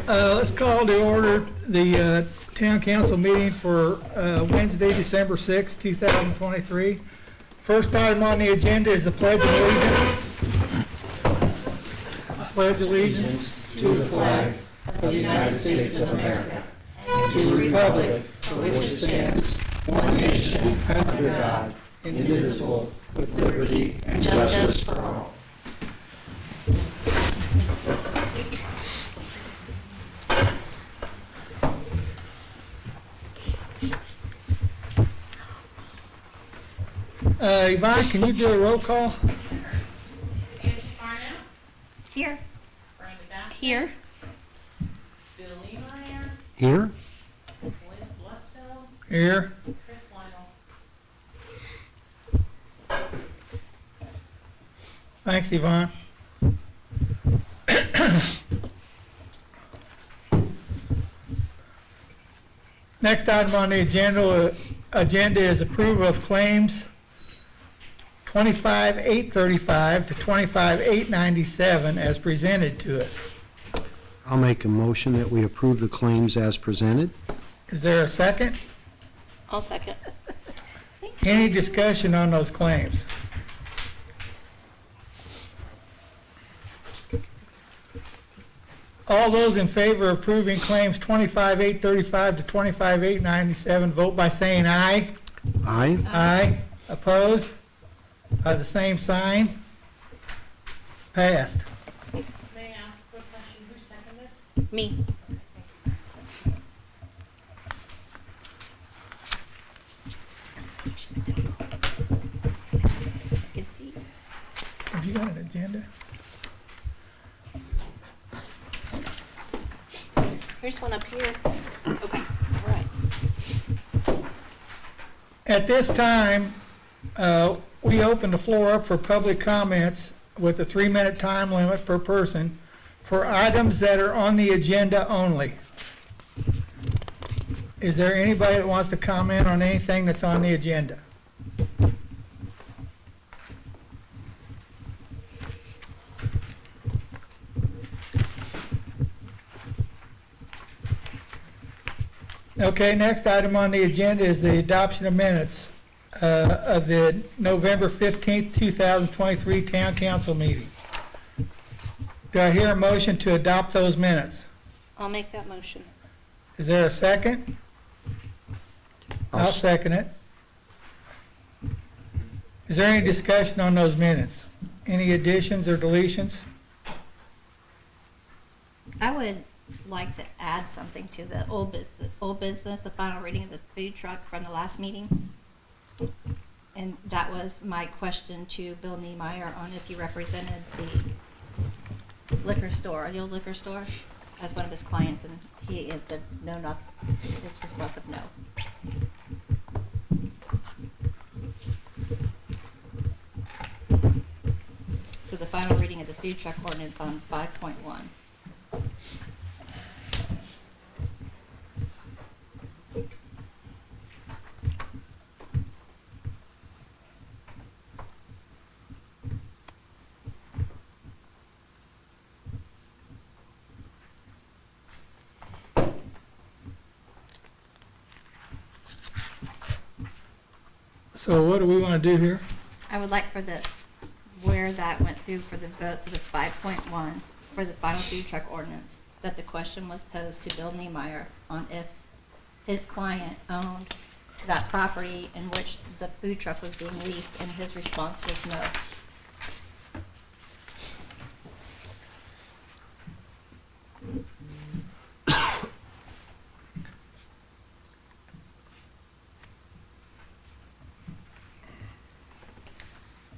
Let's call to order the town council meeting for Wednesday, December 6, 2023. First item on the agenda is the Pledge of Allegiance. Pledge allegiance to the flag of the United States of America and to the republic for which it stands, one nation, under God, indivisible, with liberty and justice for all. Yvonne, can you do a roll call? Here. Brenda Bassett. Here. Bill Niemeyer. Here? Liz Bledsoe. Here. Chris Lionel. Thanks, Yvonne. Next item on the agenda is approval of claims 25,835 to 25,897 as presented to us. I'll make a motion that we approve the claims as presented. Is there a second? I'll second. Any discussion on those claims? All those in favor of approving claims 25,835 to 25,897, vote by saying aye. Aye. Aye. Opposed? By the same sign? Passed. May I ask a quick question? Who seconded? Me. Have you got an agenda? Here's one up here. Okay, all right. At this time, we open the floor up for public comments with a 3-minute time limit per person for items that are on the agenda only. Is there anybody that wants to comment on anything that's on the agenda? Okay, next item on the agenda is the adoption of minutes of the November 15th, 2023 Town Council meeting. Do I hear a motion to adopt those minutes? I'll make that motion. Is there a second? I'll second it. Is there any discussion on those minutes? Any additions or deletions? I would like to add something to the old business, the final reading of the food truck from the last meeting. And that was my question to Bill Niemeyer on if you represented the liquor store, the old liquor store, as one of his clients, and he had said no, not his response of no. So the final reading of the food truck ordinance on 5.1. So what do we want to do here? I would like for where that went through for the votes of the 5.1 for the final food truck ordinance, that the question was posed to Bill Niemeyer on if his client owned that property in which the food truck was being leased, and his response was no.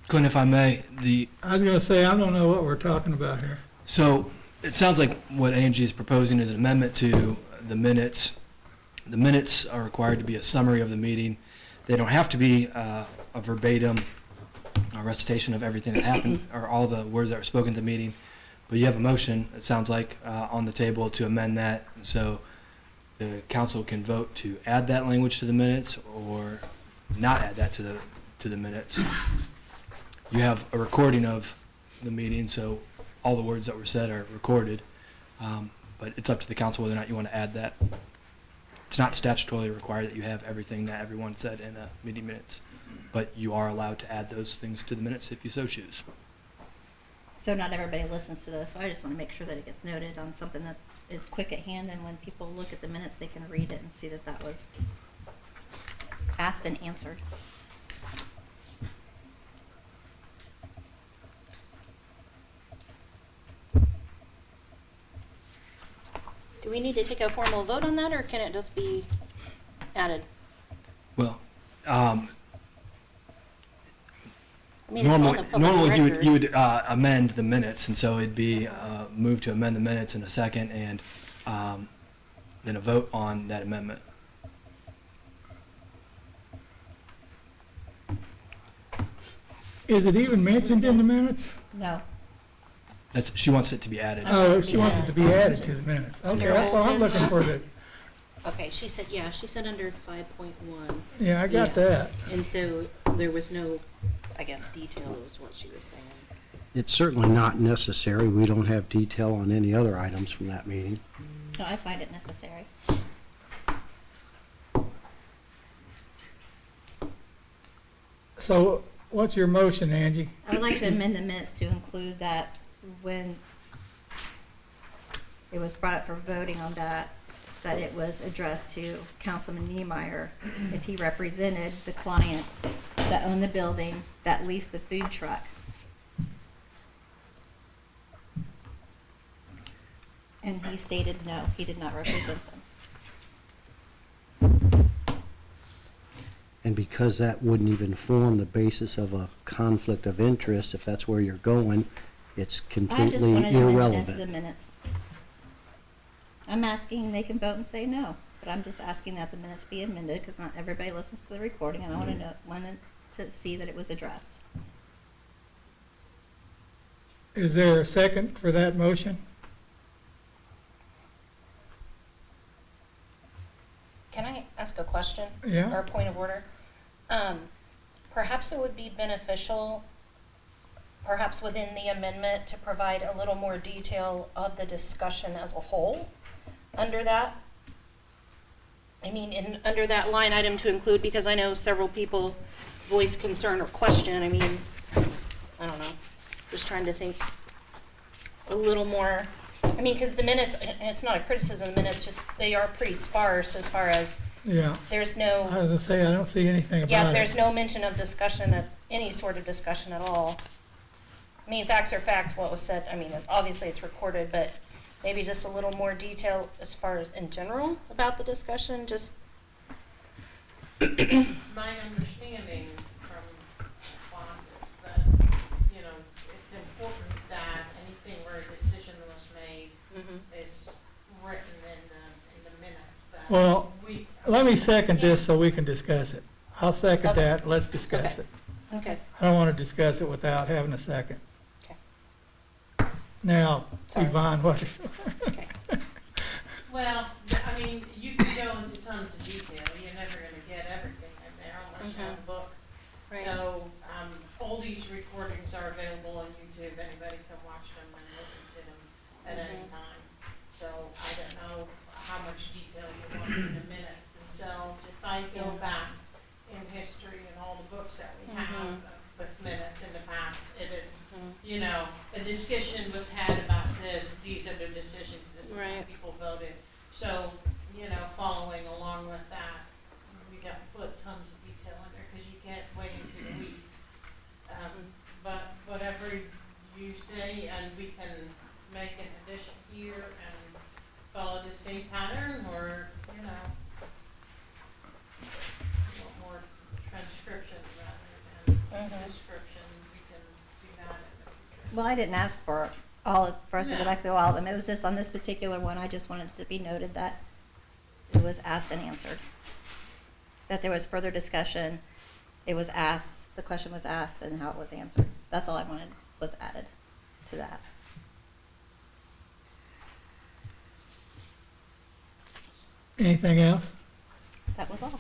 Clint, if I may, I was going to say, I don't know what we're talking about here. so it sounds like what Angie is proposing is an amendment to the minutes. The minutes are required to be a summary of the meeting. They don't have to be a verbatim recitation of everything that happened or all the words that were spoken at the meeting. But you have a motion, it sounds like, on the table to amend that. And so the council can vote to add that language to the minutes or not add that to the minutes. You have a recording of the meeting, so all the words that were said are recorded. but it's up to the council whether or not you want to add that. It's not statutorily required that you have everything that everyone said in meeting minutes, but you are allowed to add those things to the minutes if you so choose. So not everybody listens to this, so I just want to make sure that it gets noted on something that is quick at hand, and when people look at the minutes, they can read it and see that that was asked and answered. Do we need to take a formal vote on that, or can it just be added? Well, I mean, it's on the public normally record. you would amend the minutes, and so it'd be moved to amend the minutes in a second, and then a vote on that amendment. Is it even mentioned in the minutes? No. She wants it to be added. Oh, she wants it to be added to the minutes. Okay, that's what I'm looking for. Okay, she said under 5.1, Yeah, I got Yeah. that. and so there was no, I guess, detail is what she was saying. It's certainly not necessary. We don't have detail on any other items from that meeting. No, I find it necessary. So what's your motion, Angie? I would like to amend the minutes to include that when it was brought up for voting on that it was addressed to Councilman Niemeyer if he represented the client that owned the building, that leased the food truck. And he stated no, he did not represent them. And because that wouldn't even form the basis of a conflict of interest, if that's where you're going, it's I just completely wanted to amend it into the irrelevant. minutes. I'm asking, they can vote and say no, but I'm just asking that the minutes be amended, because not everybody listens to the recording, and I wanted to see that it was addressed. Is there a second for that motion? Can I ask a question? Yeah. Or a point of order? Perhaps it would be beneficial, perhaps within the amendment, to provide a little more detail of the discussion as a whole under that. I mean, under that line item to include, because I know several people voiced concern or question. I mean, I don't know, just trying to think a little more. I mean, because the minutes, it's not a criticism, the minutes just, they are pretty sparse as far as, Yeah. there's I no, was gonna say, I don't see anything about it. yeah, there's no mention of discussion, of any sort of discussion at all. I mean, facts are facts, what was said, I mean, obviously it's recorded, but maybe just a little more detail as far as in general about the discussion, just, My understanding from classes that, you know, it's important that anything where a decision was made is written in the minutes, but Well, we. let me second this so we can discuss it. I'll second Okay. that, let's discuss Okay. it. okay, I don't want to discuss it without having a second. okay, Now, Sorry. Yvonne, what? okay. Well, I mean, you can go into tons of detail, you're never gonna get everything in there unless you have a book. Right. So, all these recordings are available on YouTube, anybody can watch them and listen to them at any Mhm. time. So I don't know how much detail you want in the minutes themselves. If I go Yeah. back in history and all the books that we have with minutes in the past, it is, you know, a discussion was had about this, these are the decisions, this is how Right. people voted. So, you know, following along with that, we don't put tons of detail in there because you can't wade into the weeds. But whatever you say, and we can make an addition here and follow the same pattern, or, you know, you want more transcription rather than description, we can do that in the future. Well, I didn't ask for for us to go back through all of them. It was just on this particular one, I just wanted to be noted that it was asked and answered. That there was further discussion, it was asked, the question was asked, and how it was answered. That's all I wanted was added to that. Anything else? That was all.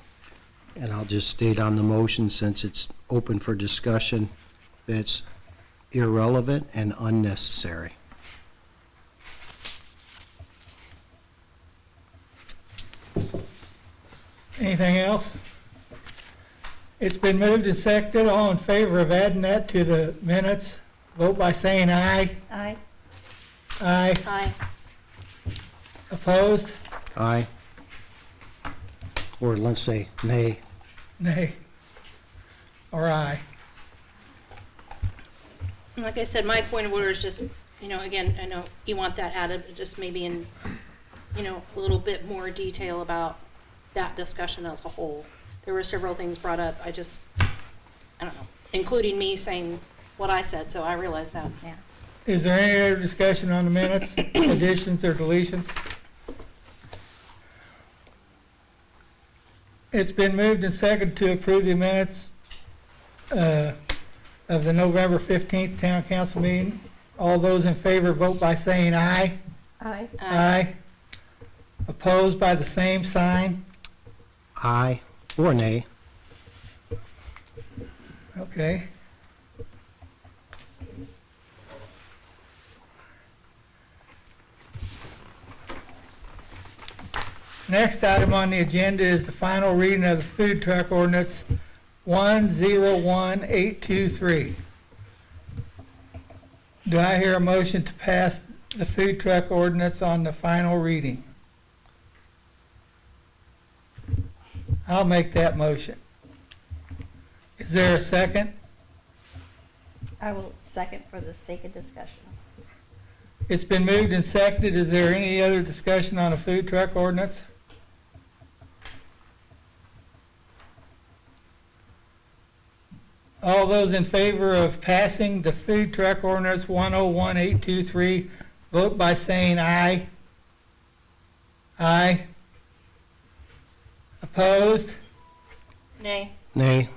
And I'll just state on the motion, since it's open for discussion, that it's irrelevant and unnecessary. Anything else? It's been moved and seconded. All in favor of adding that to the minutes, vote by saying aye. Aye. Aye. Aye. Opposed? Aye. Or let's say nay. Nay. Or aye. Like I said, my point of order is just, again, I know you want that added, but just maybe in, a little bit more detail about that discussion as a whole. There were several things brought up, I don't know, including me saying what I said, so I realized that. Yeah. Is there any other discussion on the minutes, additions or deletions? It's been moved and seconded to approve the minutes of the November 15th Town Council meeting. All those in favor vote by saying aye. Aye. Aye. Opposed by the same sign? Aye. Or nay. Okay. Next item on the agenda is the final reading of the food truck ordinance 101823. Do I hear a motion to pass the food truck ordinance on the final reading? I'll make that motion. Is there a second? I will second for the sake of discussion. It's been moved and seconded. Is there any other discussion on a food truck ordinance? All those in favor of passing the food truck ordinance 101823, vote by saying aye. Aye. Opposed? Nay. Nay.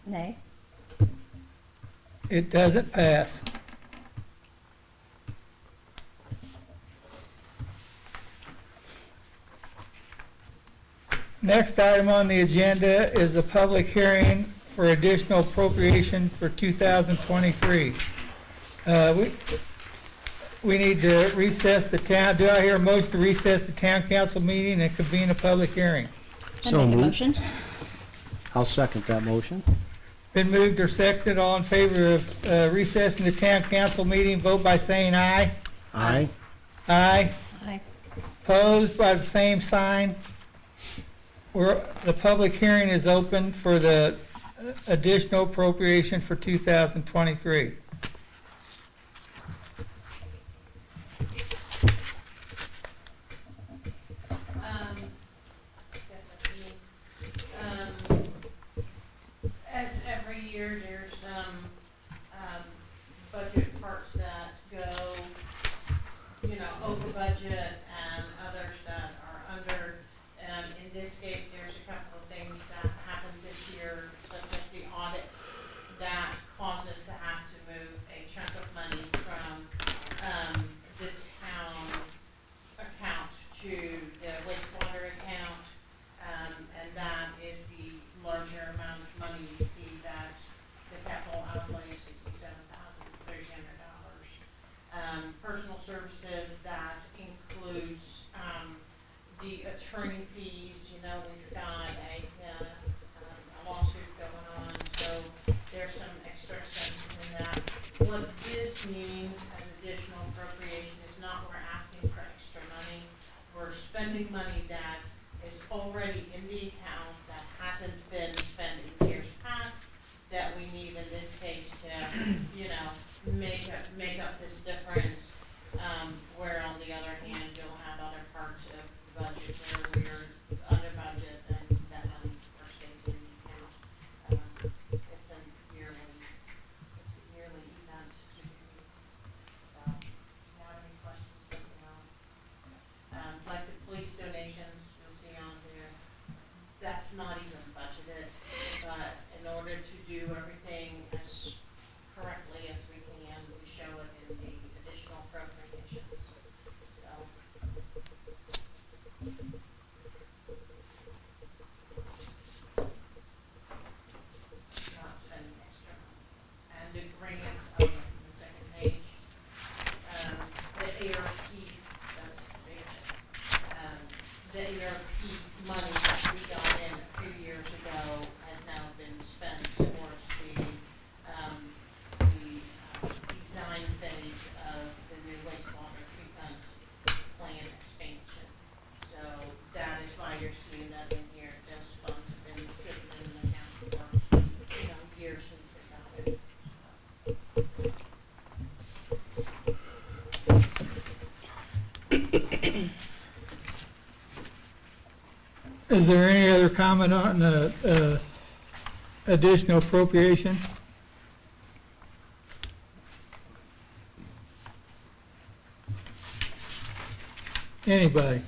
Nay. It doesn't pass. Next item on the agenda is the public hearing for additional appropriation for 2023. We need to recess the town, do I hear a motion to recess the town council meeting and convene a public hearing? I So make a moved. motion. I'll second that motion. Been moved or seconded, all in favor of recessing the town council meeting, vote by saying aye. Aye. Aye. Aye. Opposed by the same sign. The public hearing is open for the additional appropriation for 2023. Guess that's me. As every year, there's some, budget parts that go, over budget and others that are under. In this case, there's a couple of things that happened this year, such as the audit that caused us to have to move a chunk of money from, the town account to the wastewater account. And that is the larger amount of money you see that the capital outlay is $67,300. Personal services, that includes, the attorney fees, we've got a lawsuit going on, so there's some extra expenses in that. What this means as additional appropriation is not we're asking for extra money, we're spending money that is already in the account that hasn't been spent in years past, that we need in this case to, make up this difference. Where on the other hand, you'll have other parts of the budget where we're under budget and that money stays in the account. It's a yearly event to do these. So, if you have any questions, let me know. Like the police donations, you'll see on there, money that we got in a few years ago has now been spent towards the design phase of the new wastewater treatment plant expansion. So that is why you're seeing that in here. Those funds have been sitting in the account for, years since we got it. Is there any other comment on the additional appropriation? Anybody?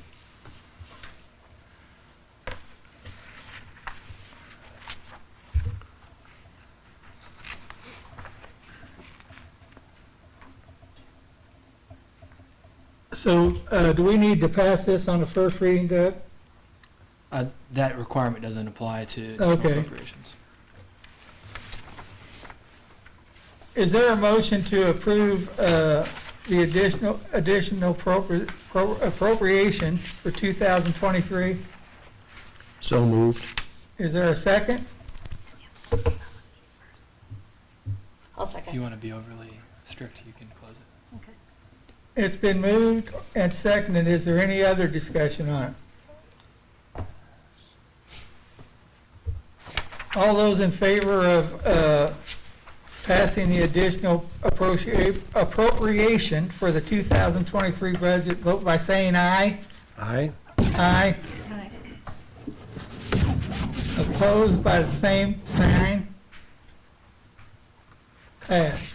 So, do we need to pass this on the first reading, Doug? That requirement doesn't apply to additional Okay. appropriations. Is there a motion to approve the additional appropriation for 2023? So moved. Is there a second? I'll If second. you want to be overly strict, you can close it. Okay. It's been moved and seconded. Is there any other discussion on it? All those in favor of passing the additional appropriation for the 2023 budget, vote by saying aye. Aye. Aye. Hi. Opposed by the same sign. Passed.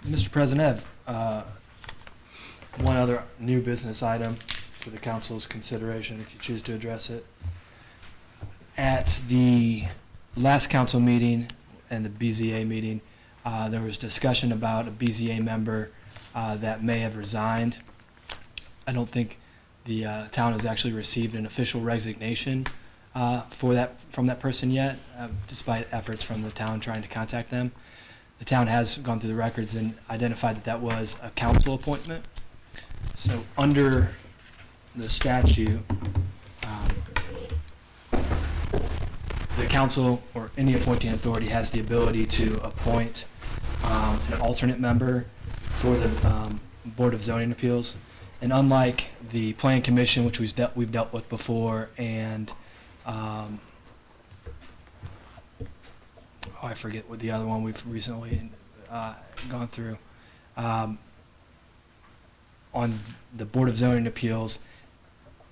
Mr. President, I have one other new business item for the council's consideration if you choose to address it. At the last council meeting and the BZA meeting, there was discussion about a BZA member that may have resigned. I don't think the town has actually received an official resignation from that person yet, despite efforts from the town trying to contact them. The town has gone through the records and identified that was a council appointment. So under the statute, the council or any appointing authority has the ability to appoint an alternate member for the Board of Zoning Appeals. And unlike the Plan Commission, which we've dealt with before, and I forget what the other one we've recently gone through. On the Board of Zoning Appeals,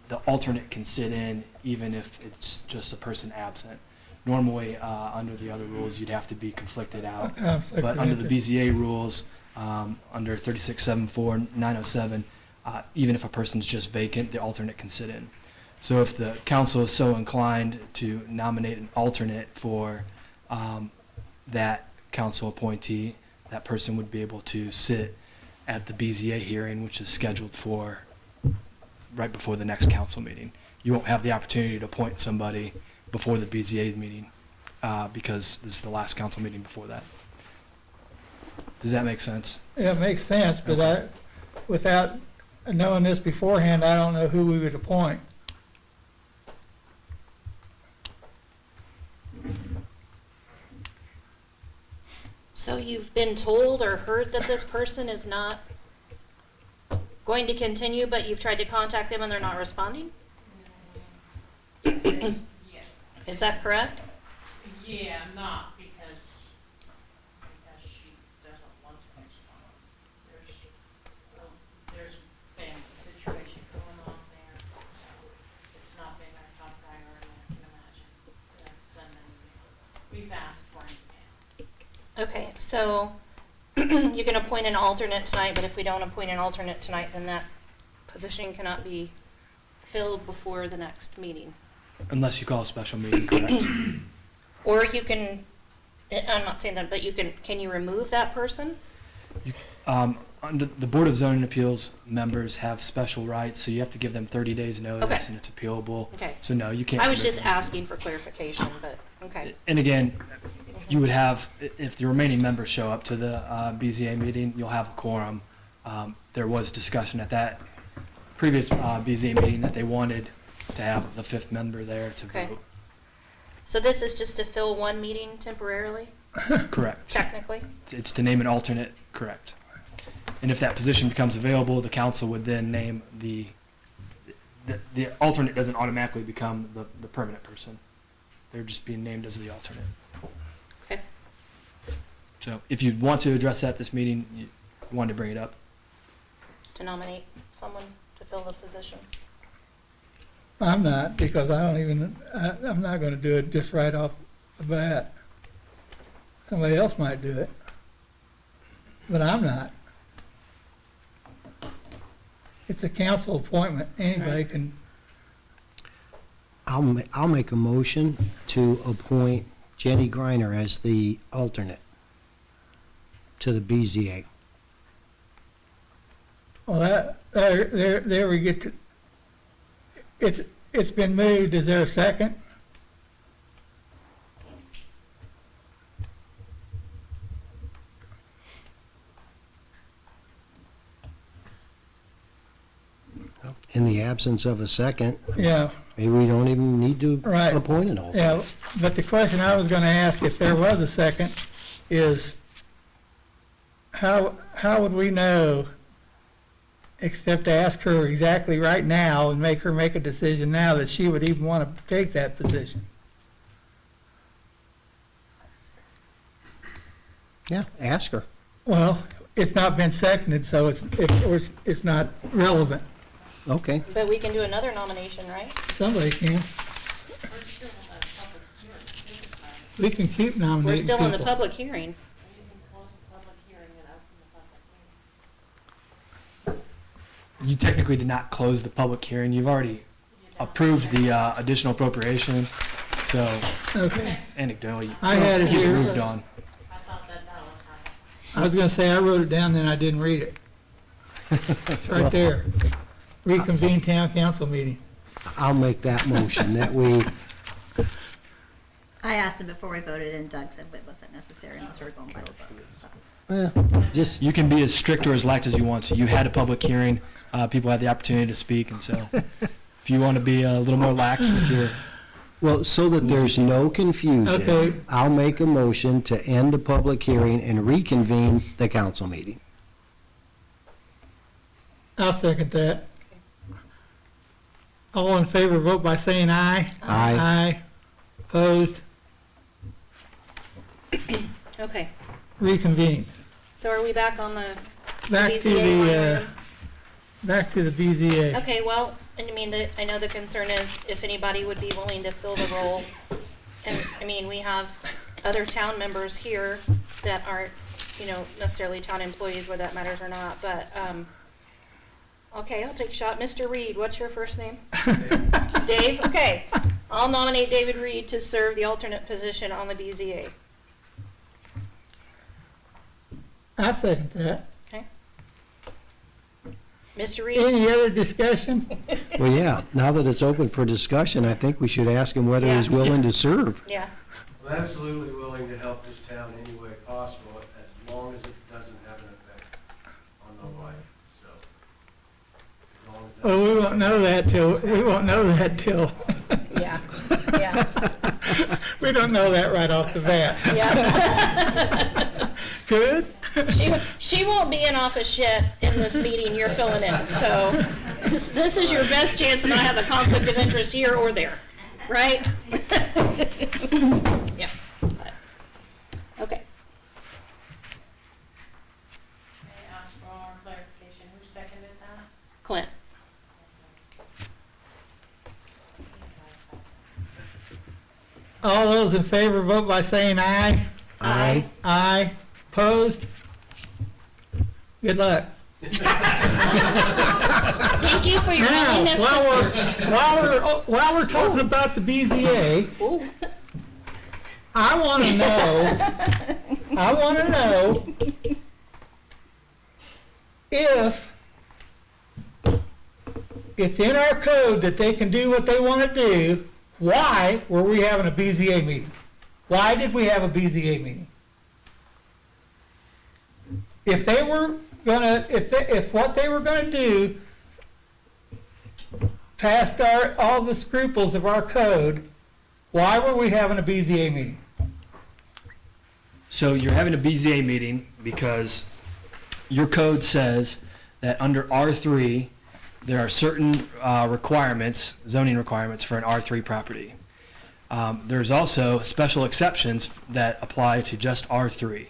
the alternate can sit in even if it's just a person absent. Normally, under the other rules, you'd have to be conflicted out. But under the BZA rules, under 3674-907, even if a person's just vacant, the alternate can sit in. So if the council is so inclined to nominate an alternate for that council appointee, that person would be able to sit at the BZA hearing, which is scheduled for right before the next council meeting. You won't have the opportunity to appoint somebody before the BZA meeting because this is the last council meeting before that. Does that make sense? Yeah, it makes sense, but without knowing this beforehand, I don't know who we would appoint. So you've been told or heard that this person is not going to continue, but you've tried to contact them and they're not responding? Yeah. Is that correct? Yeah, not because she doesn't want to respond. There's family situation going on there. It's not been our top priority, I can imagine, to send an email. We've asked for an email. Okay, so you can appoint an alternate tonight, but if we don't appoint an alternate tonight, then that position cannot be filled before the next meeting. Unless you call a special meeting, correct? Or you can, I'm not saying that, but can you remove that person? Under the Board of Zoning Appeals, members have special rights, so you have to give them 30 days notice, Okay. and it's appealable. Okay. So no, you can't. I was remove just them. asking for clarification, but, okay. And again, you would have, if the remaining members show up to the BZA meeting, you'll have a quorum There was discussion at that previous BZA meeting that they wanted to have the fifth member there to Okay. vote. So this is just to fill one meeting temporarily, Correct. technically? It's to name an alternate, correct. And if that position becomes available, the council would then name the alternate doesn't automatically become the permanent person. They're just being named as the alternate. Okay. So if you want to address that this meeting, you wanted to bring it up. To nominate someone to fill the position. I'm not, because I'm not gonna do it just right off the bat. Somebody else might do it, but I'm not. It's a council appointment, anybody can, I'll make a motion to appoint Jenny Griner as the alternate to the BZA. well, there we get to, it's been moved, is there a second? In the absence of a second, Yeah, maybe we don't even need to Right. appoint an alternate. yeah, but the question I was gonna ask, if there was a second, is how would we know, except to ask her exactly right now and make her make a decision now that she would even want to take that position? Yeah, ask her. Well, it's not been seconded, so it's not relevant. Okay. But we can do another nomination, right? Somebody can. We're still in the public hearing, this is fine. We can keep nominating We're still in the people. public hearing. You can close the public hearing and open the public hearing. You technically did not close the public hearing. You've already You don't- approved the additional appropriation. So Okay. anecdotally, I had it you've here. moved on. I thought that was happening. I was gonna say, I wrote it down, then I didn't read it. It's right there. Reconvene town council meeting. I'll make that motion that we, I asked him before we voted, and Doug said it wasn't necessary unless we were going by the vote. So. just, You can be as strict or as lax as you want. So you had a public hearing. People had the opportunity to speak. And so if you want to be a little more lax with your, well, so that there's no confusion, Okay. I'll make a motion to end the public hearing and reconvene the council meeting. I'll second that. All in favor, vote by saying aye. Aye. Aye. Opposed, Okay, reconvene. so are we back on the Back to BZA line the, item? back to the BZA. Okay, well, and I mean, I know the concern is if anybody would be willing to fill the role. And, I mean, we have other town members here that aren't, necessarily town employees, whether that matters or not, but, okay, I'll take a shot. Mr. Reed, what's your first name? Dave, okay. I'll nominate David Reed to serve the alternate position on the BZA. I second that. Okay. Mr. Reed? Any other discussion? Well, yeah, now that it's open for discussion, I think we should ask him whether he's Yeah. willing to serve. Yeah, I'm absolutely willing to help this town any way possible, as long as it doesn't have an effect on the life, so. As long as that's. Well, we won't know that till, yeah, yeah, we don't know that right off the bat. yeah. Good? She won't be in office yet in this meeting you're filling in, so this is your best chance to not have a conflict of interest here or there, right? Yeah. but- Okay. May I ask for more clarification, who seconded that? Clint? All those in favor, vote by saying aye. Aye. Aye. Opposed? Good luck. Thank you for your Now, willingness to serve. while we're talking about the BZA, Ooh, I want to know if it's in our code that they can do what they want to do, why were we having a BZA meeting? Why did we have a BZA meeting? If they were if what they were gonna do passed all the scruples of our code, why were we having a BZA meeting? So you're having a BZA meeting because your code says that under R3, there are certain requirements, zoning requirements for an R3 property. There's also special exceptions that apply to just R3.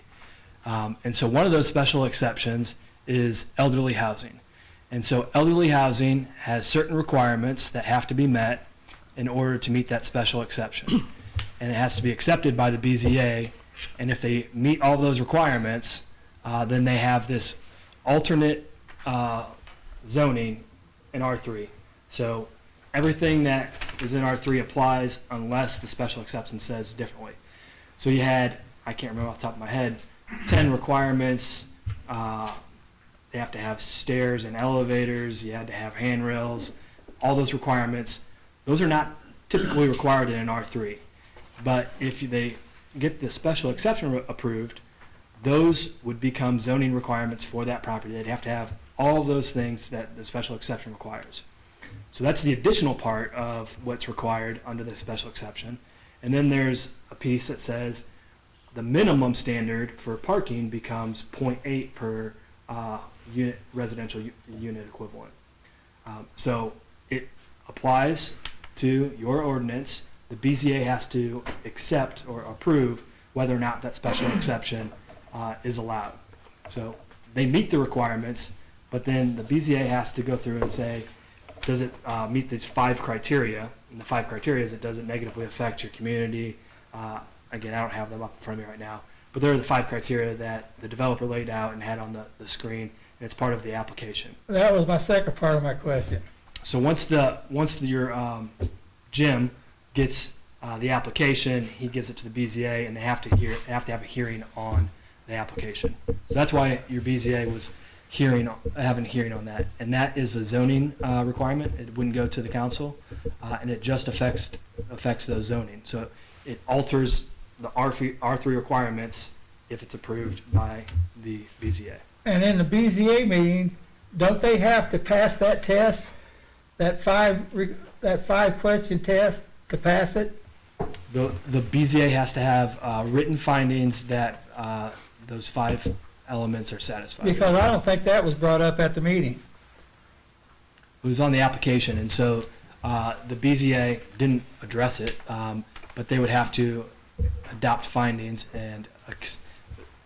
And so one of those special exceptions is elderly housing. And so elderly housing has certain requirements that have to be met in order to meet that special exception. And it has to be accepted by the BZA. And if they meet all those requirements, then they have this alternate zoning in R3. So everything that is in R3 applies unless the special exception says differently. So you had, I can't remember off the top of my head, 10 requirements. They have to have stairs and elevators. You had to have handrails. All those requirements, those are not typically required in an R3. But if they get the special exception approved, those would become zoning requirements for that property. They'd have to have all of those things that the special exception requires. So that's the additional part of what's required under the special exception. And then there's a piece that says the minimum standard for parking becomes 0.8 per residential unit equivalent. So it applies to your ordinance. The BZA has to accept or approve whether or not that special exception is allowed. So they meet the requirements, but then the BZA has to go through and say, does it meet these 5 criteria? And the 5 criteria is it doesn't negatively affect your community. Again, I don't have them up in front of me right now, but they're the 5 criteria that the developer laid out and had on the screen, and it's part of the application. That was my second part of my question. So once your Jim gets the application, he gives it to the BZA, and they have to have a hearing on the application. So that's why your BZA was having a hearing on that, and that is a zoning requirement. It wouldn't go to the council, and it just affects those zoning. So it alters the R3 requirements if it's approved by the BZA. And in the BZA meeting, don't they have to pass that test, that 5-question test to pass it? The BZA has to have written findings that those 5 elements are satisfied. Because I don't think that was brought up at the meeting. It was on the application, and so the BZA didn't address it, but they would have to adopt findings, and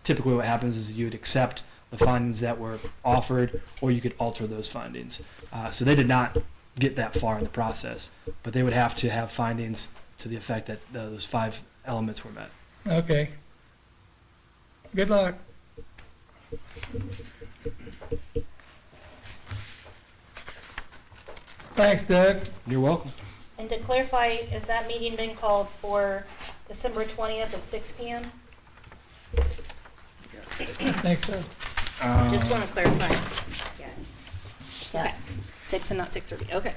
typically what happens is you would accept the findings that were offered, or you could alter those findings. So they did not get that far in the process, but they would have to have findings to the effect that those 5 elements were met. Okay. Good luck. Thanks, Doug. You're welcome. And to clarify, has that meeting been called for December 20th at 6 p.m.? I think so. Just want to clarify. Yes. Okay. 6 and not 6:30. Okay.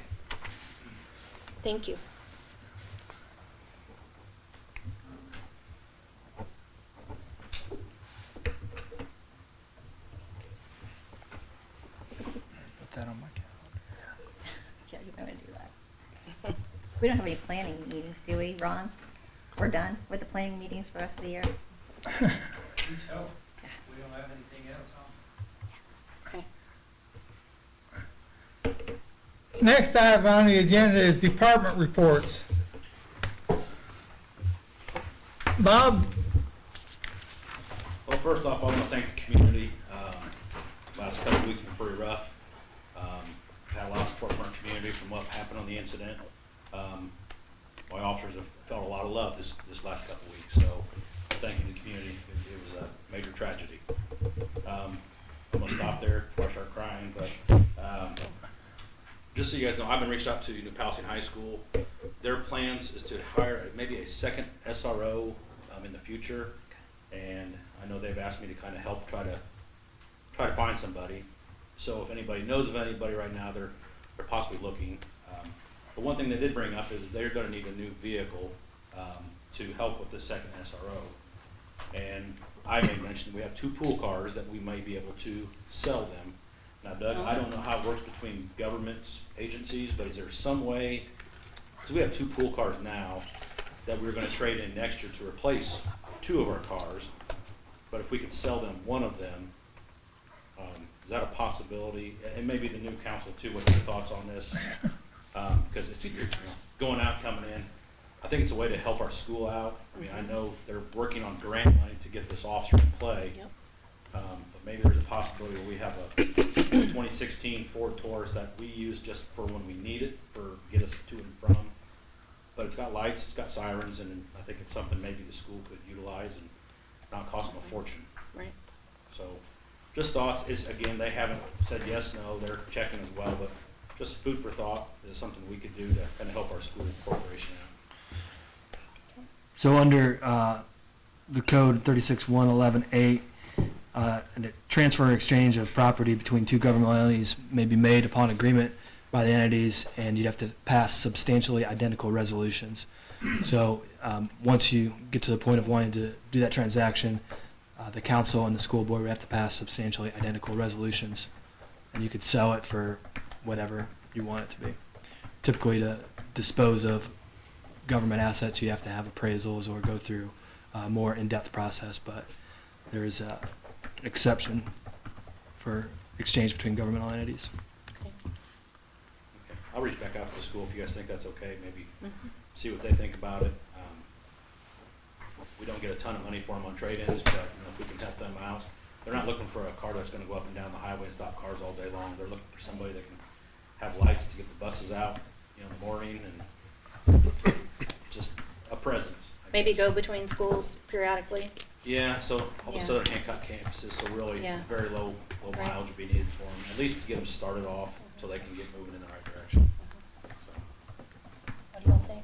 Thank you. Put that on my calendar. Yeah, you're gonna do that. We don't have any planning meetings, do we, Ron? We're done with the planning meetings for the rest of the year? So, we don't have anything else on? Okay. Next item on the agenda is department reports. Bob? Well, first off, I want to thank the community. Last couple of weeks were pretty rough. Had a lot of support from our community from what happened on the incident. My officers have felt a lot of love this last couple of weeks, so thank you to the community. It was a major tragedy. I'm gonna stop there before I start crying, but just so you guys know, I've been reached out to New Palestine High School. Their plans is to hire maybe a second SRO in the future, and I know they've asked me to kind of help try to find somebody. So if anybody knows of anybody right now, they're possibly looking. But one thing they did bring up is they're going to need a new vehicle to help with the second SRO. And I may mention, we have 2 pool cars that we may be able to sell them. Now, Doug, I don't know how it works between governments, agencies, but is there some way, because we have 2 pool cars now, that we're gonna trade in next year to replace 2 of our cars, but if we could sell them 1 of them, is that a possibility? And maybe the new council too, what's your thoughts on this? Because it's, going out, coming in, I think it's a way to help our school out. I mean, I know they're working on grant money to get this officer in play. Yep. But maybe there's a possibility where we have a 2016 Ford Taurus that we use just for when we need it, for get us to and from. But it's got lights, it's got sirens, and I think it's something maybe the school could utilize and not cost them a fortune. Right. So, just thoughts, is, again, they haven't said yes, no, they're checking as well, but just food for thought is something we could do to kind of help our school corporation out. So under the code 36.111.8, and a transfer or exchange of property between 2 governmental entities may be made upon agreement by the entities, and you'd have to pass substantially identical resolutions. So once you get to the point of wanting to do that transaction, the council and the school board would have to pass substantially identical resolutions, and you could sell it for whatever you want it to be. Typically, to dispose of government assets, you have to have appraisals or go through a more in-depth process, but there is an exception for exchange between governmental entities. Okay. Okay. I'll reach back out to the school if you guys think that's okay, maybe see what they think about it. We don't get a ton of money for them on trade-ins, but if we can help them out. They're not looking for a car that's gonna go up and down the highway and stop cars all day long. They're looking for somebody that can have lights to get the buses out, in the morning, and just a presence. I Maybe guess. go between schools periodically. Yeah, so all Yeah. the Southern Hancock campuses, so really Yeah. very low Right. mileage would be needed for them, at least to get them started off so they can get moving in the right direction. What do y'all think?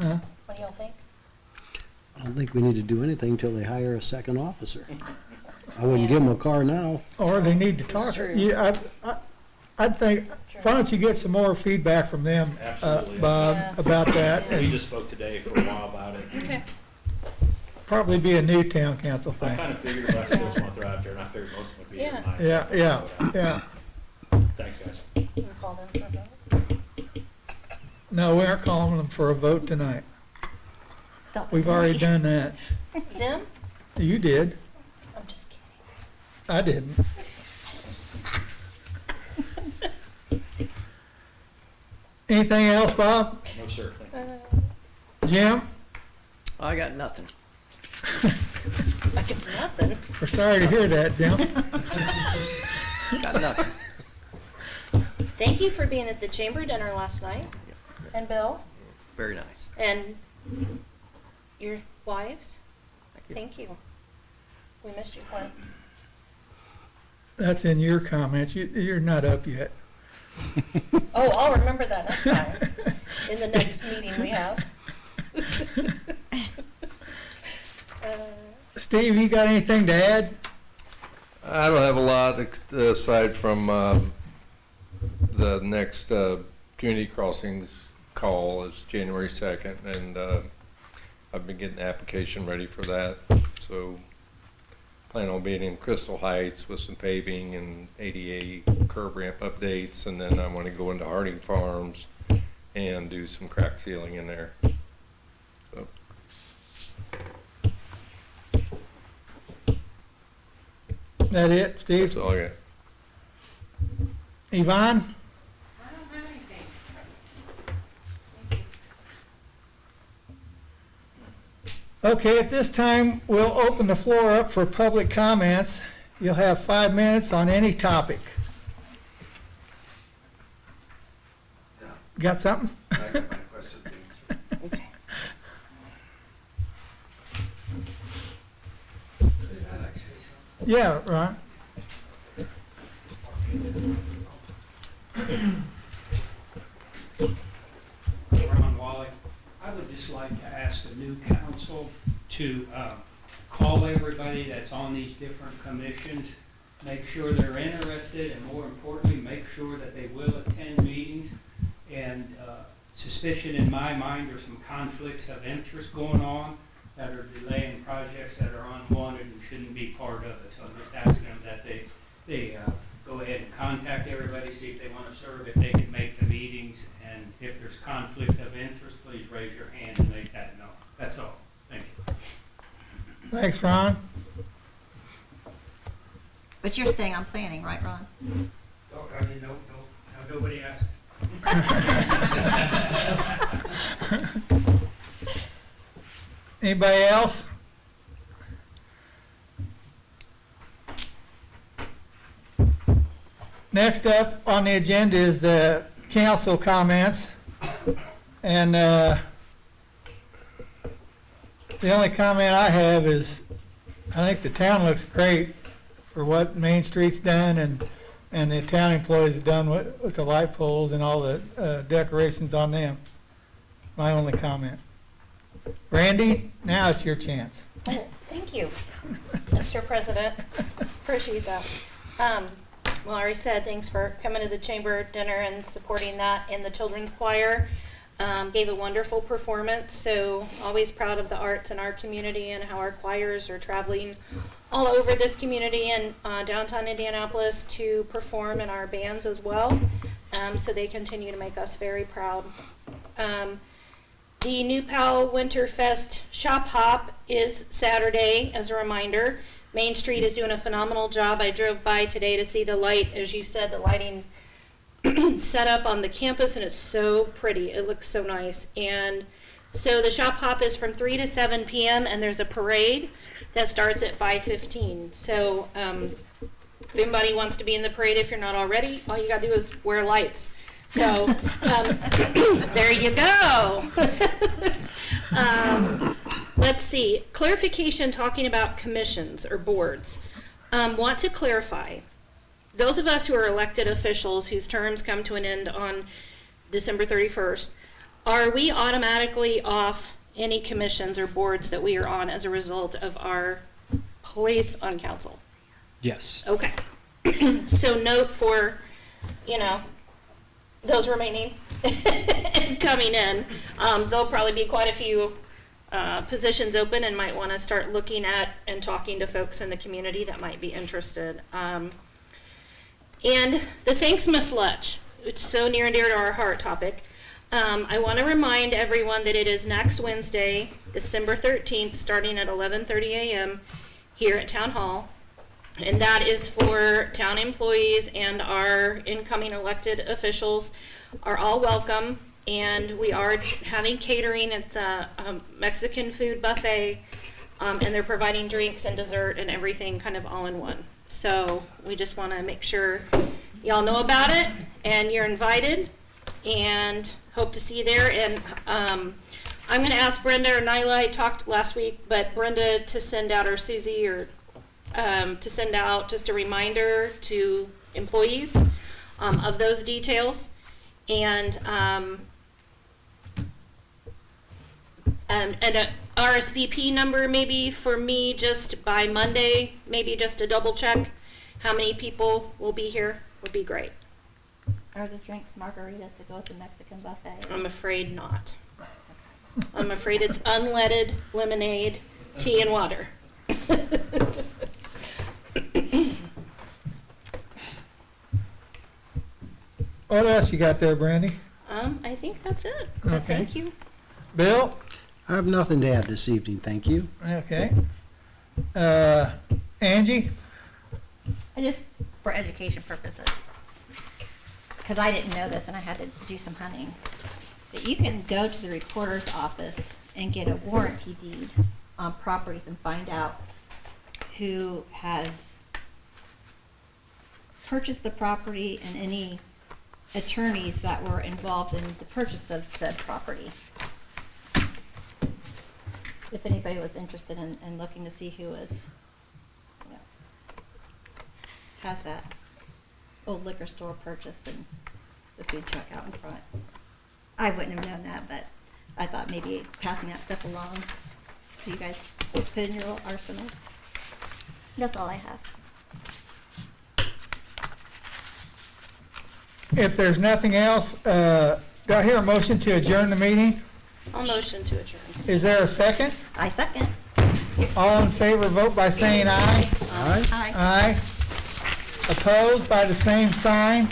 Uh, What do y'all think? I don't think we need to do anything till they hire a second officer. I wouldn't give them a car now. Or they need to talk. true. Yeah, I think, True. why don't you get some more feedback from them, Absolutely. Bob, Yeah. about that? We and just spoke today for a while about it. Okay. Probably be a new town council I thing. kind of figured if I said this month they're out there, and I figured most of them would be here Yeah. tonight. Yeah, so- yeah, yeah. Thanks, guys. You can call them for a vote. No, we aren't calling them for a vote tonight. Stop. We've already done that. Them? You did. I'm just kidding. I didn't. Anything else, Bob? No, sir. Thank you. Jim? I got nothing. I get nothing. We're sorry to hear that, Jim. Got nothing. Thank you for being at the chamber dinner last night. And Bill, Very nice. and your wives. Thank you. Thank you. We missed you, Clint. That's in your comments. You're not up yet. Oh, I'll remember that next time, in the next meeting we have. Steve, you got anything to add? I don't have a lot aside from the next community crossings call is January 2nd, and I've been getting the application ready for that. So plan on being in Crystal Heights with some paving and ADA curb ramp updates, and then I want to go into Harding Farms and do some crack sealing in there. So That it, Steve? that's all I got. Yvonne? I don't have anything. Thank you. Okay, at this time, we'll open the floor up for public comments. You'll have 5 minutes on any topic. Got something? I got my questions answered. Okay. I'd like to say something. Yeah, Ron. Ron Wally. I would just like to ask the new council to call everybody that's on these different commissions, make sure they're interested, and more importantly, make sure that they will attend meetings. And suspicion in my mind, there's some conflicts of interest going on that are delaying projects that are unwanted and shouldn't be part of it. So I'm just asking them that they go ahead and contact everybody, see if they want to serve, if they can make the meetings, and if there's conflict of interest, please raise your hand and make that known. That's all. Thank you. Thanks, Ron. But you're staying on planning, right, Ron? Oh, I mean, no, nobody asked. Anybody else? Next up on the agenda is the council comments. And the only comment I have is, I think the town looks great for what Main Street's done and the town employees have done with the light poles and all the decorations on them. My only comment. Randy, now it's your chance. Oh, thank you, Mr. President. Appreciate that. Well, I already said, thanks for coming to the chamber dinner and supporting that. And the children's choir gave a wonderful performance. So always proud of the arts in our community and how our choirs are traveling all over this community and downtown Indianapolis to perform in our bands as well. So they continue to make us very proud. The New Pal Winterfest Shop Hop is Saturday, as a reminder. Main Street is doing a phenomenal job. I drove by today to see the light, as you said, the lighting set up on the campus, and it's so pretty. It looks so nice. And so the Shop Hop is from 3 to 7 p.m., and there's a parade that starts at 5:15. So if anybody wants to be in the parade, if you're not already, all you got to do is wear lights. So there you go. Let's see. Clarification talking about commissions or boards. Want to clarify. Those of us who are elected officials whose terms come to an end on December 31st, are we automatically off any commissions or boards that we are on as a result of our place on council? Yes. Okay. So note for, those remaining and coming in, there'll probably be quite a few positions open and might want to start looking at and talking to folks in the community that might be interested. And the Thanksmas Lunch, it's so near and dear to our heart topic. I want to remind everyone that it is next Wednesday, December 13th, starting at 11:30 a.m. here at Town Hall. And that is for town employees, and our incoming elected officials are all welcome. And we are having catering. It's a Mexican food buffet, and they're providing drinks and dessert and everything kind of all in one. So we just want to make sure y'all know about it, and you're invited, and hope to see you there. And I'm going to ask Brenda or Nyla, I talked last week, but Brenda to send out, or Susie, or to send out just a reminder to employees of those details. And an RSVP number maybe for me just by Monday, maybe just to double check how many people will be here would be great. Are the drinks margaritas to go with the Mexican buffet? I'm afraid not. I'm afraid it's unleaded lemonade, tea, and water. What else you got there, Brandy? I think that's it. But Okay. thank you. Bill? I have nothing to add this evening, thank you. Okay. Angie? I just, for education purposes, because I didn't know this and I had to do some hunting, that you can go to the recorder's office and get a warranty deed on properties and find out who has purchased the property and any attorneys that were involved in the purchase of said property. If anybody was interested in looking to see who was, has that old liquor store purchase and the food truck out in front. I wouldn't have known that, but I thought maybe passing that stuff along so you guys put in your little arsenal. That's all I have. If there's nothing else, do I hear a motion to adjourn the meeting? I'll motion to adjourn. Is there a second? I second. All in favor, vote by saying aye. Aye. Aye. Opposed by the same sign.